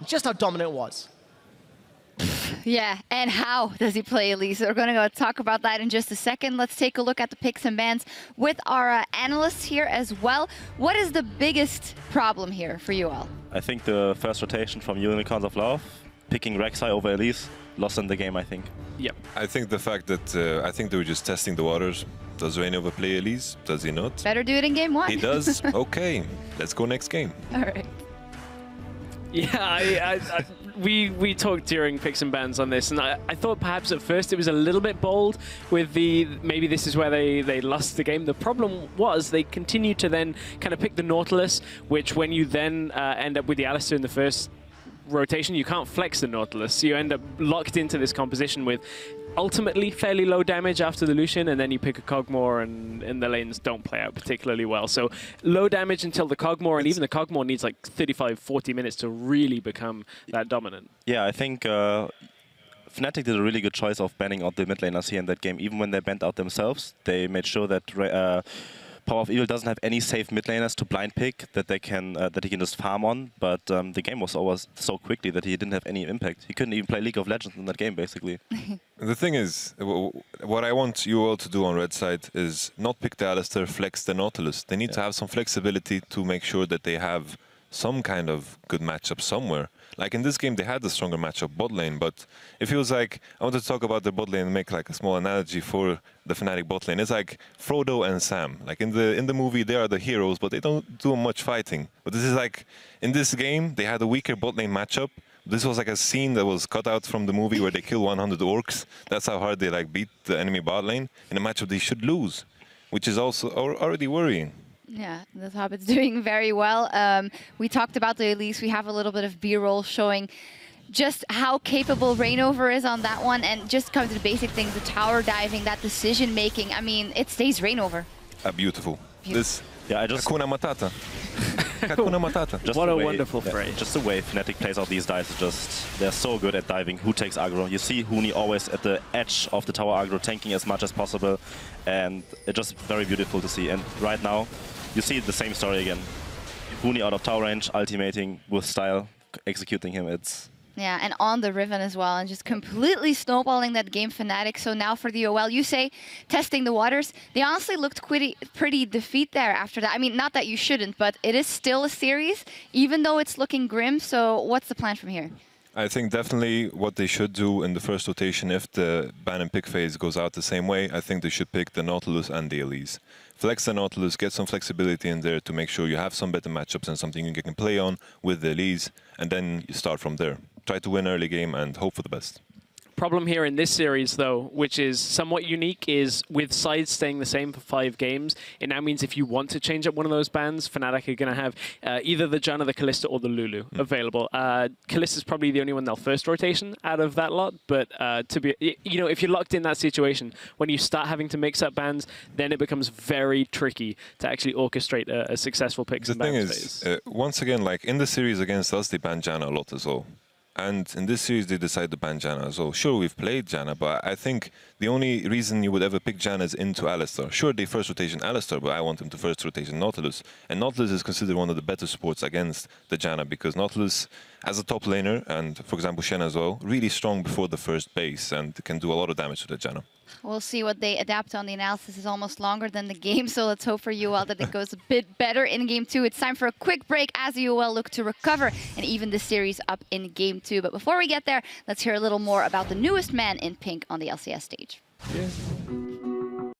just how dominant it was. Yeah, and how does he play Elise? We're going to go talk about that in just a second. Let's take a look at the picks and bans with our analysts here as well. What is the biggest problem here for you all? I think the first rotation from Unicorns of Love, picking Rek'Sai over Elise, lost in the game, I think. Yep. I think the fact that I think they were just testing the waters. Does Reignover play Elise? Does he not? Better do it in game 1. He does? Okay, let's go next game. All right. Yeah, we talked during picks and bans on this, and I thought perhaps at first it was a little bit bold with the maybe this is where they lost the game. The problem was they continued to then kind of pick the Nautilus, which when you then end up with the Alistar in the first rotation, you can't flex the Nautilus, so you end up locked into this composition with ultimately fairly low damage after the Lucian, and then you pick a Kog'Maw, and the lanes don't play out particularly well. So low damage until the Kog'Maw, and even the Kog'Maw needs like 35-40 minutes to really become that dominant. Yeah, I think Fnatic did a really good choice of banning out the mid laners here in that game. Even when they banned out themselves, they made sure that Power of Evil doesn't have any safe mid laners to blind pick that they can that he can just farm on. But the game was over so quickly that he didn't have any impact. He couldn't even play League of Legends in that game, basically. The thing is, what I want you all to do on red side is not pick the Alistar, flex the Nautilus. They need to have some flexibility to make sure that they have some kind of good matchup somewhere. Like in this game, they had the stronger matchup bot lane, but it feels like, I want to talk about the bot lane and make like a small analogy for the Fnatic bot lane. It's like Frodo and Sam. Like in the movie, they are the heroes, but they don't do much fighting. But this is like, in this game, they had a weaker bot lane matchup. This was like a scene that was cut out from the movie where they kill 100 orcs. That's how hard they like beat the enemy bot lane. In a matchup they should lose, which is also already worrying. Yeah, the top is doing very well. We talked about the Elise. We have a little bit of B-roll showing just how capable Reignover is on that one. And just coming to the basic things, the tower diving, that decision making. I mean, it stays Reignover. Beautiful. This, yeah, I just Hakuna Matata. Hakuna Matata. Just what a way, wonderful phrase. Just the way Fnatic plays out these dice is just, they're so good at diving. Who takes aggro? You see Huni always at the edge of the tower aggro, tanking as much as possible. And it's just very beautiful to see. And right now, you see the same story again. Huni out of tower range, ultimating with style, executing him. It's yeah, and on the Riven as well, and just completely snowballing that game Fnatic. So now for the OL, you say testing the waters. They honestly looked pretty defeat there after that. I mean, not that you shouldn't, but it is still a series, even though it's looking grim. So what's the plan from here? I think definitely what they should do in the first rotation, if the ban and pick phase goes out the same way, I think they should pick the Nautilus and the Elise. Flex the Nautilus, get some flexibility in there to make sure you have some better matchups and something you can play on with the Elise, and then you start from there. Try to win early game and hope for the best. Problem here in this series, though, which is somewhat unique, is with sides staying the same for 5 games, it now means if you want to change up one of those bans, Fnatic are going to have either the Janna, the Kalista, or the Lulu available. Kalista's probably the only one they'll first rotation out of that lot, but to be, you know, if you're locked in that situation, when you start having to mix up bans, then it becomes very tricky to actually orchestrate a successful picks and bans phase. The thing is, once again, like in the series against us, they banned Janna a lot as well. And in this series, they decided to ban Janna. So sure, we've played Janna, but I think the only reason you would ever pick Janna is into Alistar. Sure, they first rotation Alistar, but I want them to first rotation Nautilus. And Nautilus is considered one of the better supports against the Janna, because Nautilus, as a top laner, and for example Shen as well, really strong before the first base and can do a lot of damage to the Janna. We'll see what they adapt on. The analysis is almost longer than the game, so let's hope for UL that it goes a bit better in Game 2. It's time for a quick break as UL look to recover and even the series up in Game 2. But before we get there, let's hear a little more about the newest man in pink on the LCS stage. Yeah.